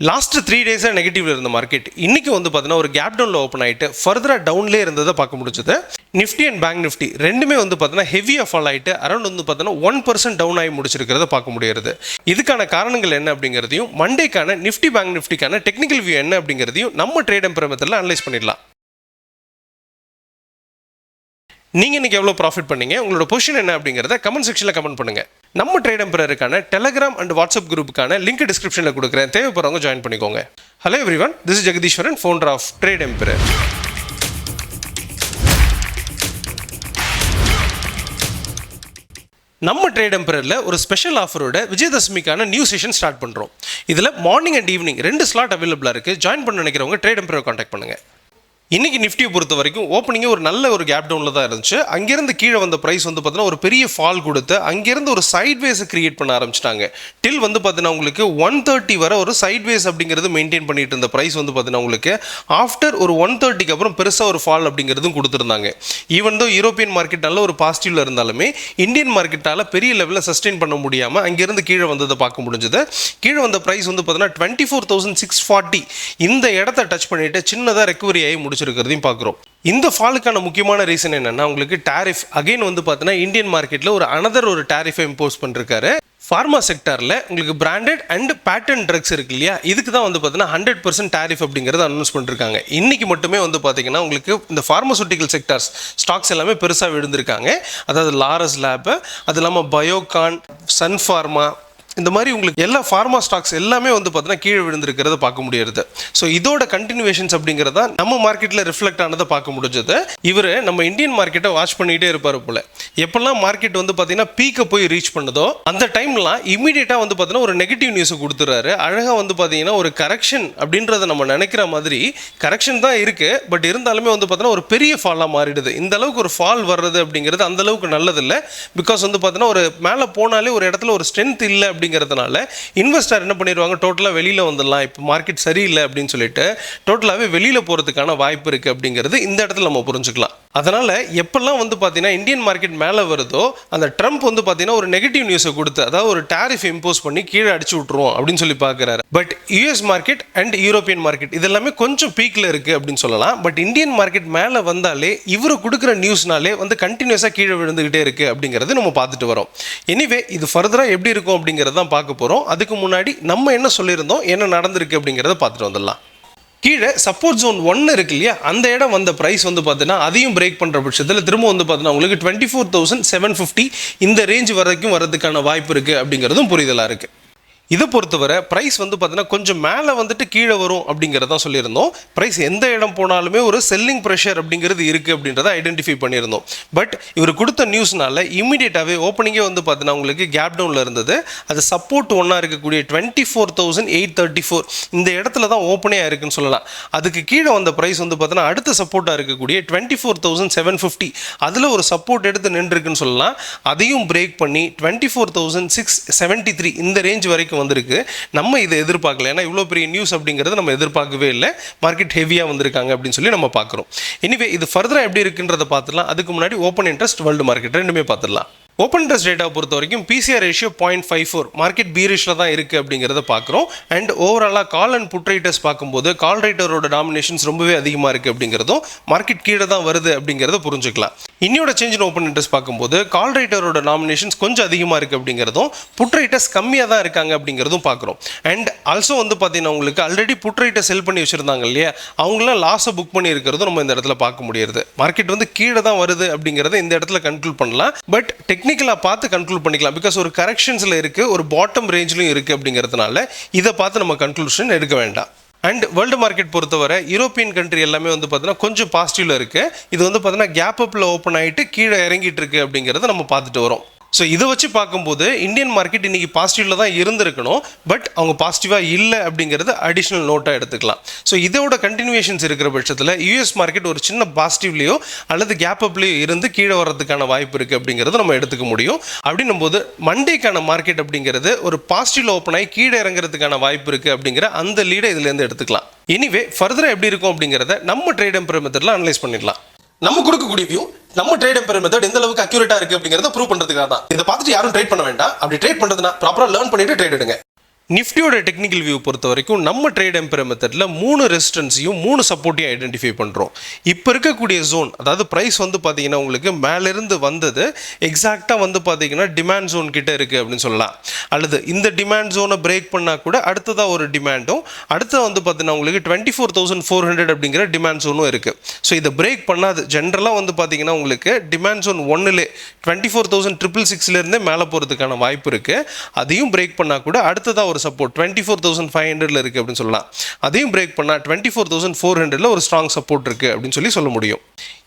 Last 3 டேஸாக நெகட்டிவ்ல இருந்த market இன்னைக்கு வந்து பார்த்தீங்கன்னா ஒரு கேப் டவுனில் ஓப்பன் ஆகிட்டு ஃபர்தராக டவுன்லேயே இருந்ததை பார்க்க முடிஞ்சது. நிஃப்டி அண்ட் பேங்க் நிஃப்டி ரெண்டுமே வந்து பார்த்தீங்கன்னா ஹெவியாக ஃபால் ஆகிட்டு அரௌண்ட் வந்து பார்த்தீங்கன்னா 1% டவுன் ஆகி முடிச்சிருக்கிறத பார்க்க முடியாது. இதுக்கான காரணங்கள் என்ன அப்படிங்கிறதையும் மண்டேக்கான நிஃப்டி பேங்க் நிஃப்டிக்கான டெக்னிக்கல் வியூ என்ன அப்படிங்கிறதையும் நம்ம ட்ரேட் எம்பர் மெத்தடில் அனலைஸ் பண்ணிடலாம். நீங்கள் இன்றைக்கி எவ்வளோ ப்ராஃபிட் பண்ணீங்க, உங்களோட பொசிஷன் என்ன அப்படிங்கிறத கமெண்ட் செக்ஷனில் கமெண்ட் பண்ணுங்கள். நம்ம ட்ரேட் எம்பரருக்கான டெலகிராம் அண்ட் வாட்ஸ்அப் குரூப்புக்கான லிங்க் டிஸ்கிரிப்ஷனில் கொடுக்குறேன், தேவைப்படுறவங்க ஜாயின் பண்ணிக்கோங்க. Hello everyone, this is Jagadeeswaran, founder of trade emperor. நம்ம ட்ரேட் எம்பரரில் ஒரு ஸ்பெஷல் ஆஃபரோட விஜயதசமிக்கான நியூ செஷன் ஸ்டார்ட் பண்ணுறோம். இதில் மார்னிங் அண்ட் ஈவினிங் 2 ஸ்லாட் அவைலபிளாக இருக்குது. ஜாயின் பண்ண நினைக்கிறவங்க ட்ரேட் எம்பரரை கான்டாக்ட் பண்ணுங்கள். இன்றைக்கி நிஃப்டியை பொறுத்த வரைக்கும் ஓப்பனிங்கே ஒரு நல்ல ஒரு கேப் டவுனில் தான் இருந்துச்சு. அங்கேருந்து கீழே வந்த ப்ரைஸ் வந்து பார்த்தீங்கன்னா ஒரு பெரிய ஃபால் கொடுத்து அங்கேருந்து ஒரு சைட்வேஸை கிரியேட் பண்ண ஆரம்பிச்சிட்டாங்க. டில் வந்து பார்த்தீங்கன்னா உங்களுக்கு 130 வர ஒரு சைட்வேஸ் அப்படிங்கிறது மெயின்டைன் பண்ணிட்டு இருந்த ப்ரைஸ் வந்து பார்த்தீங்கன்னா உங்களுக்கு ஆஃப்டர் ஒரு 130க்கு அப்புறம் பெருசாக ஒரு ஃபால் அப்படிங்கிறதும் கொடுத்துருந்தாங்க. ஈவன் தோ யூரோப்பியன் மார்க்கெட் நல்ல ஒரு பாசிட்டிவில் இருந்தாலுமே இந்தியன் மார்க்கெட்டால் பெரிய லெவலில் சஸ்டெயின் பண்ண முடியாமல் அங்கேருந்து கீழே வந்ததை பார்க்க முடிஞ்சது. கீழே வந்த ப்ரைஸ் வந்து பார்த்தீங்கன்னா 24,640 இந்த இடத்த டச் பண்ணிட்டு சின்னதாக ரெக்கவரி ஆகி முடிச்சிருக்கிறதையும் பார்க்குறோம். இந்த ஃபாலுக்கான முக்கியமான ரீசன் என்னன்னா உங்களுக்கு டாரிஃப் அகைன் வந்து பார்த்தீங்கன்னா இந்தியன் மார்க்கெட்டில் ஒரு அனதர் ஒரு டாரிஃபை இம்போஸ் பண்ணிருக்காரு. ஃபார்மா செக்டாரில் உங்களுக்கு பிராண்டட் அண்ட் பேட்டன் ட்ரக்ஸ் இருக்கு இல்லையா, இதுக்கு தான் வந்து பார்த்தீங்கன்னா 100% டாரிஃப் அப்படிங்கிறத அனௌன்ஸ் பண்ணிருக்காங்க. இன்றைக்கி மட்டுமே வந்து பார்த்தீங்கன்னா உங்களுக்கு இந்த ஃபார்மசூட்டிக்கல் செக்டார்ஸ் ஸ்டாக்ஸ் எல்லாமே பெருசாக விழுந்திருக்காங்க. அதாவது லாரஸ் லேப், அது இல்லாமல் பயோகான், சன் ஃபார்மா, இந்த மாதிரி உங்களுக்கு எல்லா ஃபார்மா ஸ்டாக்ஸ் எல்லாமே வந்து பார்த்தீங்கன்னா கீழே விழுந்திருக்கிறத பார்க்க முடியாது. ஸோ இதோட கண்டினியூவேஷன்ஸ் அப்படிங்கிறத நம்ம மார்க்கெட்டில் ரிஃப்ளெக்ட் ஆனதை பார்க்க முடிஞ்சது. இவர் நம்ம இந்தியன் மார்க்கெட்டை வாட்ச் பண்ணிகிட்டே இருப்பார் போல. எப்பெல்லாம் மார்க்கெட் வந்து பார்த்தீங்கன்னா பீக்கை போய் ரீச் பண்ணுதோ அந்த டைம்லாம் இமீடியட்டாக வந்து பார்த்தீங்கன்னா ஒரு நெகட்டிவ் நியூஸை கொடுத்துறாரு. அழகாக வந்து பார்த்தீங்கன்னா ஒரு கரெக்ஷன் அப்படின்றத நம்ம நினைக்கிற மாதிரி கரெக்ஷன் தான் இருக்குது, பட் இருந்தாலுமே வந்து பார்த்தீங்கன்னா ஒரு பெரிய ஃபாலாக மாறிடுது. இந்த அளவுக்கு ஒரு ஃபால் வர்றது அப்படிங்கிறது அந்த அளவுக்கு நல்லதில்லை. பிகாஸ் வந்து பார்த்தீங்கன்னா ஒரு மேலே போனாலே ஒரு இடத்துல ஒரு ஸ்ட்ரென்த் இல்லை அப்படிங்கிறதுனால இன்வெஸ்டர் என்ன பண்ணிடுவாங்க, டோட்டலாக வெளியில் வந்துடலாம், இப்போ மார்க்கெட் சரியில்லை அப்படின்னு சொல்லிட்டு டோட்டலாகவே வெளியில் போகிறதுக்கான வாய்ப்பு இருக்குது அப்படிங்கிறது இந்த இடத்துல நம்ம புரிஞ்சுக்கலாம். அதனால் எப்பெல்லாம் வந்து பார்த்தீங்கன்னா இந்தியன் மார்க்கெட் மேலே வருதோ அந்த ட்ரம்ப் வந்து பார்த்தீங்கன்னா ஒரு நெகட்டிவ் நியூஸை கொடுத்து அதாவது ஒரு டாரிஃப் இம்போஸ் பண்ணி கீழே அடிச்சு விட்ருவோம் அப்படின்னு சொல்லி பார்க்குறாரு. But US market and European market இதெல்லாமே கொஞ்சம் பீக்கில் இருக்குது அப்படின்னு சொல்லலாம். பட் இந்தியன் மார்க்கெட் மேலே வந்தாலே இவர் கொடுக்குற நியூஸ்னாலே வந்து கண்டினியூஸாக கீழே விழுந்துக்கிட்டே இருக்குது அப்படிங்கிறது நம்ம பார்த்துட்டு வரோம். எனிவே இது ஃபர்தராக எப்படி இருக்கும் அப்படிங்கிறது தான் பார்க்க போகிறோம். அதுக்கு முன்னாடி நம்ம என்ன சொல்லியிருந்தோம், என்ன நடந்திருக்கு அப்படிங்கிறத பார்த்துட்டு வந்துடலாம். கீழே சப்போர்ட் ஜோன் 1 இருக்கு இல்லையா, அந்த இடம் வந்த ப்ரைஸ் வந்து பார்த்தீங்கன்னா அதையும் பிரேக் பண்ணுற பட்சத்தில் திரும்ப வந்து பார்த்தீங்கன்னா உங்களுக்கு 24,750 இந்த ரேஞ்ச் வரைக்கும் வரதுக்கான வாய்ப்பு இருக்குது அப்படிங்கிறதும் புரிதலாக இருக்குது. இதை பொறுத்தவரை ப்ரைஸ் வந்து பார்த்தீங்கன்னா கொஞ்சம் மேலே வந்துட்டு கீழே வரும் அப்படிங்கிறதான் சொல்லியிருந்தோம். ப்ரைஸ் எந்த இடம் போனாலுமே ஒரு செல்லிங் ப்ரெஷர் அப்படிங்கிறது இருக்குது அப்படின்றத ஐடென்டிஃபை பண்ணியிருந்தோம். பட் இவர் கொடுத்த நியூஸ்னால இமீடியட்டாகவே ஓப்பனிங்கே வந்து பார்த்தீங்கன்னா உங்களுக்கு கேப் டவுனில் இருந்தது. அது சப்போர்ட் 1 இருக்கக்கூடிய 24,834 இந்த இடத்துல தான் ஓப்பனே ஆயிருக்குன்னு சொல்லலாம். அதுக்கு கீழே வந்த ப்ரைஸ் வந்து பார்த்தீங்கன்னா அடுத்த சப்போர்ட்டாக இருக்கக்கூடிய 24,750 அதில் ஒரு சப்போர்ட் எடுத்து நின்றுருக்குன்னு சொல்லலாம். அதையும் பிரேக் பண்ணி 24,673 இந்த ரேஞ்ச் வரைக்கும் வந்திருக்கு. நம்ம இதை எதிர்பார்க்கல, ஏன்னா இவ்வளோ பெரிய நியூஸ் அப்படிங்கிறது நம்ம எதிர்பார்க்கவே இல்லை. மார்க்கெட் ஹெவியாக வந்திருக்காங்க அப்படின்னு சொல்லி நம்ம பார்க்குறோம். எனிவே இது ஃபர்தராக எப்படி இருக்குன்றதை பார்த்துடலாம். அதுக்கு முன்னாடி ஓப்பன் இன்ட்ரெஸ்ட், வேர்ல்டு மார்க்கெட் ரெண்டுமே பார்த்துடலாம். ஓப்பன் இன்ட்ரெஸ்ட் ரேட்டாவை பொறுத்த வரைக்கும் பிசிஆர் ரேஷியோ 0.54 மார்க்கெட் பீரிஷில் தான் இருக்குது அப்படிங்கிறத பார்க்குறோம். அண்ட் ஓவராலாக கால் அண்ட் புட் ரைட்டர்ஸ் பார்க்கும்போது கால் ரைட்டரோட டாமினேஷன்ஸ் ரொம்பவே அதிகமாக இருக்குது அப்படிங்கிறதும் மார்க்கெட் கீழே தான் வருது அப்படிங்கிறத புரிஞ்சுக்கலாம். இன்னியோட சேஞ்ச் இன் ஓப்பன் இன்ட்ரெஸ்ட் பார்க்கும்போது கால் ரைட்டரோட நாமினேஷன்ஸ் கொஞ்சம் அதிகமாக இருக்குது அப்படிங்கிறதும் புட் ரைட்டர்ஸ் கம்மியாக தான் இருக்காங்க அப்படிங்கிறதும் பார்க்குறோம். அண்ட் ஆல்சோ வந்து பார்த்தீங்கன்னா உங்களுக்கு ஆல்ரெடி புட் ரைட்டர் செல் பண்ணி வச்சுருந்தாங்க இல்லையா, அவங்களாம் லாஸை புக் பண்ணி இருக்கிறதும் நம்ம இந்த இடத்துல பார்க்க முடியாது. மார்க்கெட் வந்து கீழே தான் வருது அப்படிங்கிறத இந்த இடத்துல கன்க்ளூட் பண்ணலாம். பட் டெக்னிக்கலாக பார்த்து கன்க்ளூட் பண்ணிக்கலாம். பிகாஸ் ஒரு கரெக்ஷன்ஸில் இருக்குது, ஒரு பாட்டம் ரேஞ்சிலும் இருக்குது அப்படிங்கிறதுனால இதை பார்த்து நம்ம கன்க்ளூஷன் எடுக்க வேண்டாம். அண்ட் வேர்ல்டு மார்க்கெட் பொறுத்தவரை யூரோப்பியன் கண்ட்ரி எல்லாமே வந்து பார்த்தீங்கன்னா கொஞ்சம் பாசிட்டிவில் இருக்குது. இது வந்து பார்த்தீங்கன்னா கேப் அப்பில் ஓப்பன் ஆகிட்டு கீழே இறங்கிட்டு இருக்கு அப்படிங்கிறத நம்ம பார்த்துட்டு வரோம். ஸோ இதை வச்சு பார்க்கும்போது இந்தியன் மார்க்கெட் இன்றைக்கி பாசிட்டிவில் தான் இருந்திருக்கணும். பட் அவங்க பாசிட்டிவாக இல்லை அப்படிங்கிறது அடிஷ்னல் நோட்டாக எடுத்துக்கலாம். ஸோ இதோட கண்டினியூஷன்ஸ் இருக்கிற பட்சத்தில் யூஎஸ் மார்க்கெட் ஒரு சின்ன பாசிட்டிவ்லேயோ அல்லது கேப் அப்லேயோ இருந்து கீழே வர்றதுக்கான வாய்ப்பு இருக்குது அப்படிங்கிறத நம்ம எடுத்துக்க முடியும். அப்படின்னும் போது மண்டேக்கான மார்க்கெட் அப்படிங்கிறது ஒரு பாசிட்டிவில் ஓப்பன் ஆகி கீழே இறங்குறதுக்கான வாய்ப்பு இருக்குது அப்படிங்கிற அந்த லீடை இதுலேருந்து எடுத்துக்கலாம். எனிவே ஃபர்தராக எப்படி இருக்கும் அப்படிங்கிறத நம்ம ட்ரேட் எம்பர் மெத்தடில் அனலைஸ் பண்ணிடலாம். நம்ம கொடுக்கக்கூடிய வியூ நம்ம ட்ரேட் எம்பர் மெத்தட் எந்த அளவுக்கு அக்யூரேட்டா இருக்கு அப்படிங்கறத ப்ரூவ் பண்றதுக்காக தான். இதை பார்த்துட்டு யாரும் ட்ரேட் பண்ண வேண்டாம். அப்படி ட்ரேட் பண்றதுனா ப்ராப்பரா லேர்ன் பண்ணிட்டு ட்ரேட் எடுங்க. நிஃப்டியோட டெக்னிக்கல் வியூ பொறுத்த வரைக்கும் நம்ம ட்ரேட் எம்பையர் மெத்தடில் 3 ரெசிஸ்டன்ஸையும் 3 சப்போர்ட்டையும் ஐடென்டிஃபை பண்ணுறோம். இப்போ இருக்கக்கூடிய ஜோன், அதாவது ப்ரைஸ் வந்து பார்த்தீங்கன்னா உங்களுக்கு மேலேருந்து வந்தது எக்ஸாக்டாக வந்து பார்த்தீங்கன்னா டிமாண்ட் ஜோன் கிட்ட இருக்குது அப்படின்னு சொல்லலாம். அல்லது இந்த டிமாண்ட் ஜோனை பிரேக் பண்ணால் கூட அடுத்ததாக ஒரு டிமாண்டும், அடுத்தது வந்து பார்த்தீங்கன்னா உங்களுக்கு 24,400 அப்படிங்கிற டிமாண்ட் ஜோனும் இருக்குது. ஸோ இதை பிரேக் பண்ணாது ஜென்ரலாக வந்து பார்த்தீங்கன்னா உங்களுக்கு டிமாண்ட் ஜோன் 1லே 24,666லேருந்தே மேலே போகிறதுக்கான வாய்ப்பு இருக்குது. அதையும் பிரேக் பண்ணால் கூட அடுத்ததாக ஒரு சப்போர்ட் 24,500ல இருக்குது அப்படின்னு சொல்லலாம். அதையும் பிரேக் பண்ணால் 24,400ல ஒரு ஸ்ட்ராங் சப்போர்ட் இருக்குது அப்படின்னு சொல்ல முடியும்.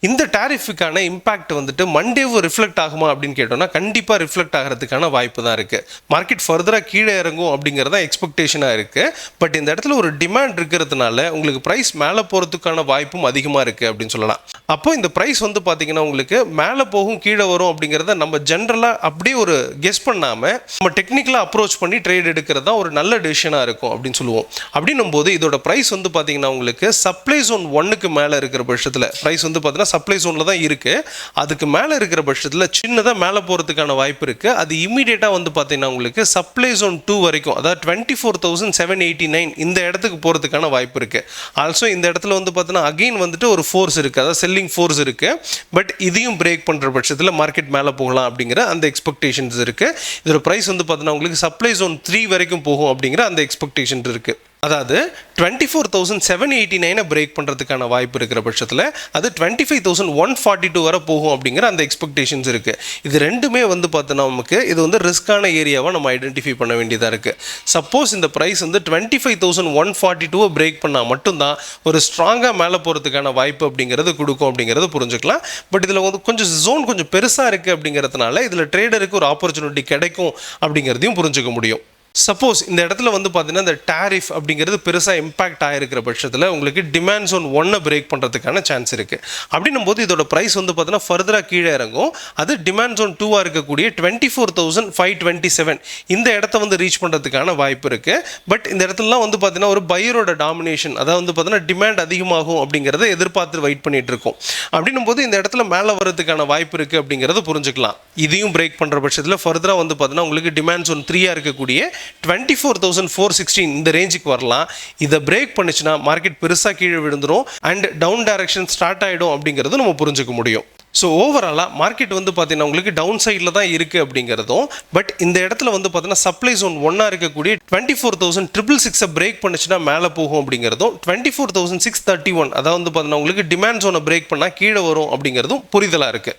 இந்த டாரிஃபுக்கான இம்பாக்ட் வந்துட்டு மண்டேவும் ரிஃப்ளெக்ட் ஆகுமா அப்படின்னு கேட்டோம்னா கண்டிப்பாக ரிஃப்ளெக்ட் ஆகிறதுக்கான வாய்ப்பு தான் இருக்குது. மார்க்கெட் ஃபர்தராக கீழே இறங்கும் அப்படிங்கிறது தான் எக்ஸ்பெக்டேஷனாக இருக்குது. பட் இந்த இடத்துல ஒரு டிமாண்ட் இருக்கிறதுனால உங்களுக்கு ப்ரைஸ் மேலே போகிறதுக்கான வாய்ப்பும் அதிகமாக இருக்குது அப்படின்னு சொல்லலாம். அப்போ இந்த ப்ரைஸ் வந்து பார்த்தீங்கன்னா உங்களுக்கு மேலே போகும் கீழே வரும் அப்படிங்கிறத நம்ம ஜென்ரலாக அப்படியே ஒரு கெஸ் பண்ணாமல் நம்ம டெக்னிக்கலாக அப்ரோச் பண்ணி ட்ரேட் எடுக்கிறது தான் ஒரு நல்ல டெசிஷனாக இருக்கும் அப்படின்னு சொல்லுவோம். அப்படின்னும் போது இதோட ப்ரைஸ் வந்து பார்த்தீங்கன்னா உங்களுக்கு சப்ளை ஜோன் 1க்கு மேலே இருக்கிற பட்சத்தில் ப்ரைஸ் வந்து பார்த்தீங்கன்னா சப்ளை ஜோனில் தான் இருக்குது. அதுக்கு மேலே இருக்கிற பட்சத்தில் சின்னதாக மேலே போகிறதுக்கான வாய்ப்பு இருக்குது. அது இமீடியட்டாக வந்து பார்த்தீங்கன்னா உங்களுக்கு சப்ளை ஜோன் 2 வரைக்கும், அதாவது 24,789 இந்த இடத்துக்கு போகிறதுக்கான வாய்ப்பு இருக்குது. ஆல்சோ இந்த இடத்துல வந்து பார்த்தீங்கன்னா அகெயின் வந்துட்டு ஒரு ஃபோர்ஸ் இருக்குது, அதாவது செல்லிங் ஃபோர்ஸ் இருக்குது. பட் இதையும் பிரேக் பண்ணுற பட்சத்தில் மார்க்கெட் மேலே போகலாம் அப்படிங்கிற அந்த எக்ஸ்பெக்டேஷன்ஸ் இருக்குது. இதோட ப்ரைஸ் வந்து பார்த்தீங்கன்னா உங்களுக்கு சப்ளை ஜோன் 3 வரைக்கும் போகும் அப்படிங்கிற அந்த எக்ஸ்பெக்டேஷன் இருக்குது. அதாவது 24,789 பிரேக் பண்ணுறதுக்கான வாய்ப்பு இருக்கிற பட்சத்தில் அது 25,142 வரை போகும் அப்படிங்கிற அந்த எக்ஸ்பெக்டேஷன்ஸ் இருக்குது. இது ரெண்டுமே வந்து பார்த்தோன்னா நமக்கு இது வந்து ரிஸ்க்கான ஏரியாவை நம்ம ஐடென்டிஃபை பண்ண வேண்டியதாக இருக்குது. சப்போஸ் இந்த ப்ரைஸ் வந்து 25,142 பிரேக் பண்ணால் மட்டும்தான் ஒரு ஸ்ட்ராங்காக மேலே போகிறதுக்கான வாய்ப்பு அப்படிங்கிறது கொடுக்கும் அப்படிங்கிறது புரிஞ்சுக்கலாம். பட் இதில் வந்து கொஞ்சம் ஜோன் கொஞ்சம் பெருசாக இருக்குது அப்படிங்கிறதுனால இதில் ட்ரேடருக்கு ஒரு ஆப்பர்ச்சுனிட்டி கிடைக்கும் அப்படிங்கிறதையும் புரிஞ்சுக்க முடியும். சப்போஸ் இந்த இடத்துல வந்து பார்த்தீங்கன்னா இந்த டாரிஃப் அப்படிங்கிறது பெருசாக இம்பாக்ட் ஆகிருக்கிற பட்சத்தில் உங்களுக்கு டிமாண்ட் ஜோன் 1 பிரேக் பண்ணுறதுக்கான சான்ஸ் இருக்குது. அப்படின்னும் போது இதோட ப்ரைஸ் வந்து பார்த்தீங்கன்னா ஃபர்தராக கீழே இறங்கும். அது டிமாண்ட் ஜோன் 2 இருக்கக்கூடிய 24,527 இந்த இடத்த வந்து ரீச் பண்ணுறதுக்கான வாய்ப்பு இருக்குது. பட் இந்த இடத்துலலாம் வந்து பார்த்தீங்கன்னா ஒரு பையரோட டாமினேஷன், அதாவது வந்து பார்த்தீங்கன்னா டிமாண்ட் அதிகமாகும் அப்படிங்கிறத எதிர்பார்த்து வெயிட் பண்ணிட்டு இருக்கோம். அப்படின்னும் போது இந்த இடத்துல மேலே வரதுக்கான வாய்ப்பு இருக்குது அப்படிங்கிறத புரிஞ்சுக்கலாம். இதையும் பிரேக் பண்ணுற பட்சத்தில் ஃபர்தராக வந்து பார்த்தீங்கன்னா உங்களுக்கு டிமாண்ட் ஜோன் 3 இருக்கக்கூடிய 24,416 இந்த ரேஞ்சுக்கு வரலாம். இதை பிரேக் பண்ணுச்சுன்னா மார்க்கெட் பெருசாக கீழே விழுந்துடும் அண்ட் டவுன் டைரக்ஷன் ஸ்டார்ட் ஆகிடும் அப்படிங்கிறது நம்ம புரிஞ்சுக்க முடியும். ஸோ ஓவராலாக மார்க்கெட் வந்து பார்த்தீங்கன்னா உங்களுக்கு டவுன் சைடில் தான் இருக்குது அப்படிங்கிறதும், பட் இந்த இடத்துல வந்து பார்த்தீங்கன்னா சப்ளை ஜோன் 1 இருக்கக்கூடிய 24,666 பிரேக் பண்ணுச்சுன்னா மேலே போகும் அப்படிங்கிறதும், 24,631 அதாவது வந்து பார்த்தீங்கன்னா உங்களுக்கு டிமாண்ட் ஜோனை பிரேக் பண்ணால் கீழே வரும் அப்படிங்கிறதும் புரிதலாக இருக்குது.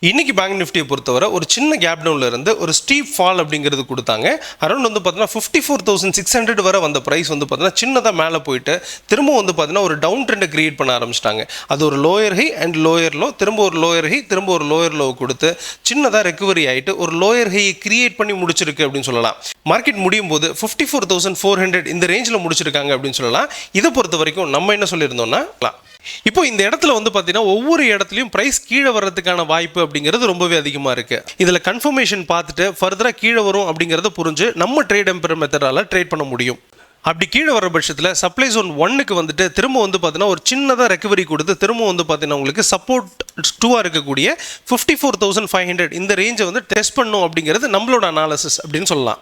இன்றைக்கி பேங்க் நிஃப்டியை பொறுத்தவரை ஒரு சின்ன கேப் டவுனில் இருந்து ஒரு ஸ்டீப் ஃபால் அப்படிங்கிறது கொடுத்தாங்க. அரௌண்ட் வந்து பார்த்தீங்கன்னா 54,600 வரை வந்த ப்ரைஸ் வந்து பார்த்தீங்கன்னா சின்னதாக மேலே போயிட்டு திரும்ப வந்து பார்த்தீங்கன்னா ஒரு டவுன் ட்ரெண்டை கிரியேட் பண்ண ஆரம்பிச்சிட்டாங்க. அது ஒரு lower high and lower low, திரும்ப ஒரு லோயர் ஹை, திரும்ப ஒரு லோயர் லோ கொடுத்து சின்னதாக ரெக்கவரி ஆகிட்டு ஒரு லோயர் ஹையை கிரியேட் பண்ணி முடிச்சிருக்கு அப்படின்னு சொல்லலாம். மார்க்கெட் முடியும் போது 54,400 இந்த ரேஞ்சில் முடிச்சிருக்காங்க அப்படின்னு சொல்லலாம். இதை பொறுத்த வரைக்கும் நம்ம என்ன சொல்லியிருந்தோம்னா, இப்போ இந்த இடத்துல வந்து பார்த்தீங்கன்னா ஒவ்வொரு இடத்துலையும் ப்ரைஸ் கீழே வர்றதுக்கான வாய்ப்பு அப்படிங்கிறது ரொம்பவே அதிகமாக இருக்குது. இதில் கன்ஃபர்மேஷன் பார்த்துட்டு ஃபர்தராக கீழே வரும் அப்படிங்கிறத புரிஞ்சு நம்ம ட்ரேட் எம்பையர் மெத்தடால் ட்ரேட் பண்ண முடியும். அப்படி கீழே வர பட்சத்தில் சப்ளை ஜோன் 1க்கு வந்துட்டு திரும்ப வந்து பார்த்தீங்கன்னா ஒரு சின்னதாக ரெக்கவரி கொடுத்து திரும்ப வந்து பார்த்தீங்கன்னா உங்களுக்கு சப்போர்ட் 2 இருக்கக்கூடிய 54,500 இந்த ரேஞ்சை வந்து டெஸ்ட் பண்ணும் அப்படிங்கிறது நம்மளோட அனாலிசிஸ் அப்படின்னு சொல்லலாம்.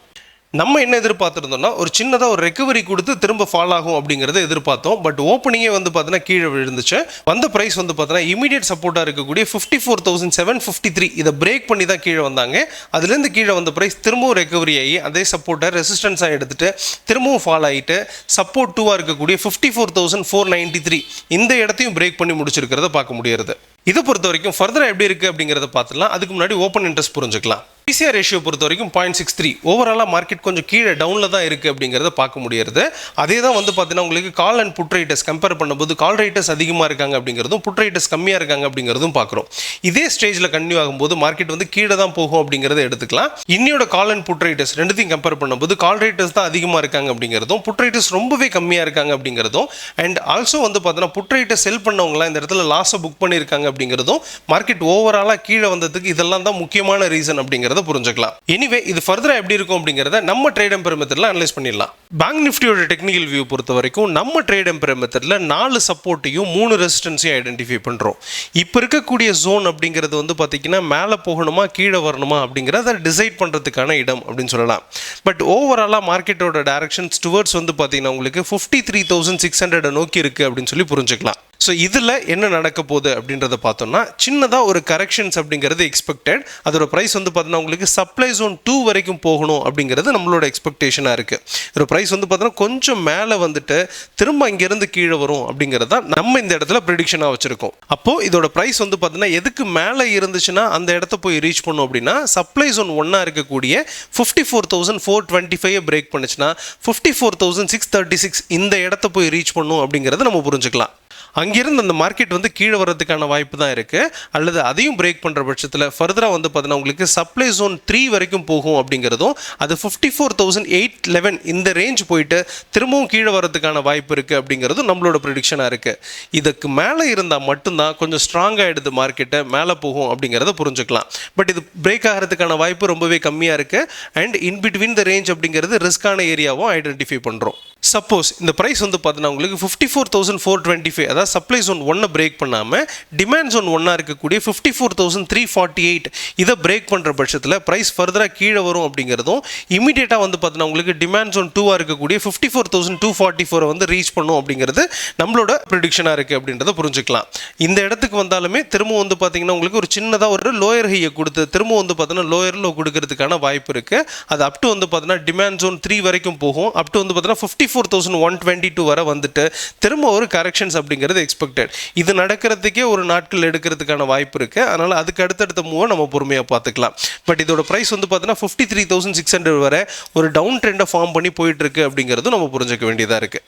நம்ம என்ன எதிர்பார்த்துருந்தோம்னா ஒரு சின்னதாக ஒரு ரெக்கவரி கொடுத்து திரும்ப ஃபால் ஆகும் அப்படிங்கிறத எதிர்பார்த்தோம். பட் ஓப்பனிங்கே வந்து பார்த்தீங்கன்னா கீழே விழுந்துச்சு. வந்த ப்ரைஸ் வந்து பார்த்தீங்கன்னா இமீடியட் சப்போர்ட்டாக இருக்கக்கூடிய 54,753 இதை பிரேக் பண்ணி தான் கீழே வந்தாங்க. அதுலேருந்து கீழே வந்த ப்ரைஸ் திரும்பவும் ரெக்கவரி ஆகி அதே சப்போர்ட்டை ரெசிஸ்டன்ஸாக எடுத்துகிட்டு திரும்பவும் ஃபால் ஆகிட்டு சப்போர்ட் 2 இருக்கக்கூடிய 54,493 இந்த இடத்தையும் பிரேக் பண்ணி முடிச்சிருக்கிறத பார்க்க முடியாது. இதை பொறுத்த வரைக்கும் ஃபர்தராக எப்படி இருக்குது அப்படிங்கிறத பார்த்துலாம். அதுக்கு முன்னாடி ஓப்பன் இன்ட்ரெஸ்ட் புரிஞ்சுக்கலாம். பிசிஆர் ரேஷியோ பொறுத்த வரைக்கும் 0.63 ஓவராலாக மார்க்கெட் கொஞ்சம் கீழே டவுனில் தான் இருக்குது அப்படிங்கிறத பார்க்க முடியாது. அதே தான் வந்து பார்த்தீங்கன்னா உங்களுக்கு call and put writers compare பண்ணும்போது கால் ரைட்டர்ஸ் அதிகமாக இருக்காங்க அப்படிங்கிறதும் புட் ரைட்டர்ஸ் கம்மியாக இருக்காங்க அப்படிங்கிறதும் பார்க்குறோம். இதே ஸ்டேஜில் கன்டினியூ ஆகும்போது மார்க்கெட் வந்து கீழே தான் போகும் அப்படிங்கிறத எடுத்துக்கலாம். இன்னியோட கால் அண்ட் புட் ரைட்டர்ஸ் ரெண்டுத்தையும் கம்பேர் பண்ணும்போது கால் ரைட்டர்ஸ் தான் அதிகமாக இருக்காங்க அப்படிங்கிறதும் புட் ரைட்டர்ஸ் ரொம்பவே கம்மியாக இருக்காங்க அப்படிங்கிறதும் அண்ட் ஆல்சோ வந்து பார்த்தீங்கன்னா புட் ரைட்டர்ஸ் செல் பண்ணவங்களாம் இந்த இடத்துல லாஸை புக் பண்ணியிருக்காங்க அப்படிங்கிறதும் மார்க்கெட் ஓவராலாக கீழே வந்ததுக்கு இதெல்லாம் தான் முக்கியமான ரீசன் அப்படிங்கிறது அப்படிங்கிறத புரிஞ்சுக்கலாம். எனிவே இது ஃபர்தராக எப்படி இருக்கும் அப்படிங்கிறத நம்ம ட்ரேட் எம்பையர் மெத்தடில் அனலைஸ் பண்ணிடலாம். பேங்க் நிஃப்டியோட டெக்னிக்கல் வியூ பொறுத்த வரைக்கும் நம்ம ட்ரேட் எம்பையர் மெத்தடில் 4 சப்போர்ட்டையும் 3 ரெசிஸ்டன்ஸையும் ஐடென்டிஃபை பண்ணுறோம். இப்போ இருக்கக்கூடிய ஜோன் அப்படிங்கிறது வந்து பார்த்தீங்கன்னா மேலே போகணுமா கீழே வரணுமா அப்படிங்கிறத டிசைட் பண்ணுறதுக்கான இடம் அப்படின்னு சொல்லலாம். பட் ஓவராலாக மார்க்கெட்டோட டைரக்ஷன்ஸ் டுவர்ட்ஸ் வந்து பார்த்தீங்கன்னா உங்களுக்கு 53,600 நோக்கி இருக்குது அப்படின்னு சொல்லி புரிஞ்சுக்கலாம். ஸோ இதில் என்ன நடக்க போகுது அப்படின்றத பார்த்தோம்னா சின்னதாக ஒரு கரெக்ஷன்ஸ் அப்படிங்கிறது எக்ஸ்பெக்டட். அதோட ப்ரைஸ் வந்து பார்த்தீங்கன்னா உங்களுக்கு சப்ளை ஜோன் 2 வரைக்கும் போகணும் அப்படிங்கிறது நம்மளோட எக்ஸ்பெக்டேஷனாக இருக்குது. இதோட ப்ரைஸ் வந்து பார்த்தீங்கன்னா கொஞ்சம் மேலே வந்துட்டு திரும்ப இங்கேருந்து கீழே வரும் அப்படிங்கிறது தான் நம்ம இந்த இடத்துல ப்ரெடிக்ஷனாக வச்சுருக்கோம். அப்போது இதோட ப்ரைஸ் வந்து பார்த்தீங்கன்னா எதுக்கு மேலே இருந்துச்சுன்னா அந்த இடத்த போய் ரீச் பண்ணும் அப்படின்னா சப்ளை ஜோன் 1 இருக்கக்கூடிய 54,425 பிரேக் பண்ணுச்சுன்னா 54,636 இந்த இடத்த போய் ரீச் பண்ணும் அப்படிங்கிறத நம்ம புரிஞ்சுக்கலாம். அங்கிருந்து அந்த மார்க்கெட் வந்து கீழே வரதுக்கான வாய்ப்பு தான் இருக்குது. அல்லது அதையும் பிரேக் பண்ணுற பட்சத்தில் ஃபர்தராக வந்து பார்த்தீங்கன்னா உங்களுக்கு சப்ளை ஜோன் 3 வரைக்கும் போகும் அப்படிங்கிறதும் அது 54,811 இந்த ரேஞ்ச் போயிட்டு திரும்பவும் கீழே வரதுக்கான வாய்ப்பு இருக்குது அப்படிங்கிறதும் நம்மளோட ப்ரெடிக்ஷனாக இருக்குது. இதுக்கு மேலே இருந்தால் மட்டும்தான் கொஞ்சம் ஸ்ட்ராங்காக எடுத்து மார்க்கெட்டை மேலே போகும் அப்படிங்கிறத புரிஞ்சுக்கலாம். பட் இது பிரேக் ஆகிறதுக்கான வாய்ப்பு ரொம்பவே கம்மியாக இருக்குது. And in between the range அப்படிங்கிறது ரிஸ்கான ஏரியாவும் ஐடென்டிஃபை பண்ணுறோம். சப்போஸ் இந்த ப்ரைஸ் வந்து பார்த்தீங்கன்னா உங்களுக்கு 54,425 அதாவது சப்ளை ஜோன் 1 பிரேக் பண்ணாமல் டிமாண்ட் ஜோன் 1 இருக்கக்கூடிய 54,348 இதை பிரேக் பண்ணுற பட்சத்தில் ப்ரைஸ் ஃபர்தராக கீழே வரும் அப்படிங்கிறதும் இமீடியட்டாக வந்து பார்த்தீங்கன்னா உங்களுக்கு டிமாண்ட் ஜோன் 2 இருக்கக்கூடிய 54,244 வந்து ரீச் பண்ணும் அப்படிங்கிறது நம்மளோட ப்ரெடிக்ஷனாக இருக்குது அப்படின்றத புரிஞ்சுக்கலாம். இந்த இடத்துக்கு வந்தாலுமே திரும்ப வந்து பார்த்தீங்கன்னா உங்களுக்கு ஒரு சின்னதாக ஒரு லோயர் ஹையை கொடுத்து திரும்ப வந்து பார்த்தீங்கன்னா லோயர் லோ கொடுக்கறதுக்கான வாய்ப்பு இருக்குது. அது அப் டு வந்து பார்த்தீங்கன்னா டிமாண்ட் ஜோன் 3 வரைக்கும் போகும். அப் டு வந்து பார்த்தீங்கன்னா 54,122 வரை வந்துட்டு திரும்ப ஒரு கரெக்ஷன்ஸ் அப்படிங்கிறது எக்ஸ்பெக்டட். இது நடக்கிறதுக்கே ஒரு நாட்கள் எடுக்கிறதுக்கான வாய்ப்பு இருக்குது. அதனால் அதுக்கு அடுத்தடுத்த மூவை நம்ம பொறுமையாக பார்த்துக்கலாம். பட் இதோட ப்ரைஸ் வந்து பார்த்தீங்கன்னா 53,600 வரை ஒரு டவுன் ட்ரெண்டை ஃபார்ம் பண்ணி போயிட்டுருக்கு அப்படிங்கிறதும் நம்ம புரிஞ்சுக்க வேண்டியதாக இருக்குது.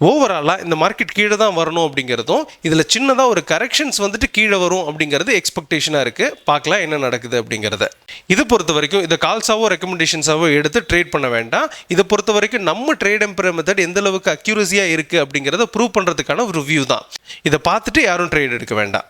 ஓவராலாக இந்த மார்க்கெட் கீழே தான் வரணும் அப்படிங்கிறதும் இதில் சின்னதாக ஒரு கரெக்ஷன்ஸ் வந்துட்டு கீழே வரும் அப்படிங்கிறது எக்ஸ்பெக்டேஷனாக இருக்குது. பார்க்கலாம் என்ன நடக்குது அப்படிங்கிறத. இதை பொறுத்த வரைக்கும் இதை கால்ஸாவோ ரெக்கமெண்டேஷன்ஸாவோ எடுத்து ட்ரேட் பண்ண வேண்டாம். இதை பொறுத்த வரைக்கும் நம்ம ட்ரேட் எம்பையர் மெத்தட் எந்த அளவுக்கு அக்யூரஸியாக இருக்குது அப்படிங்கிறத ப்ரூவ் பண்ணுறதுக்கான ஒரு ரிவ்யூ தான். இதை பார்த்துட்டு யாரும் ட்ரேட் எடுக்க வேண்டாம்.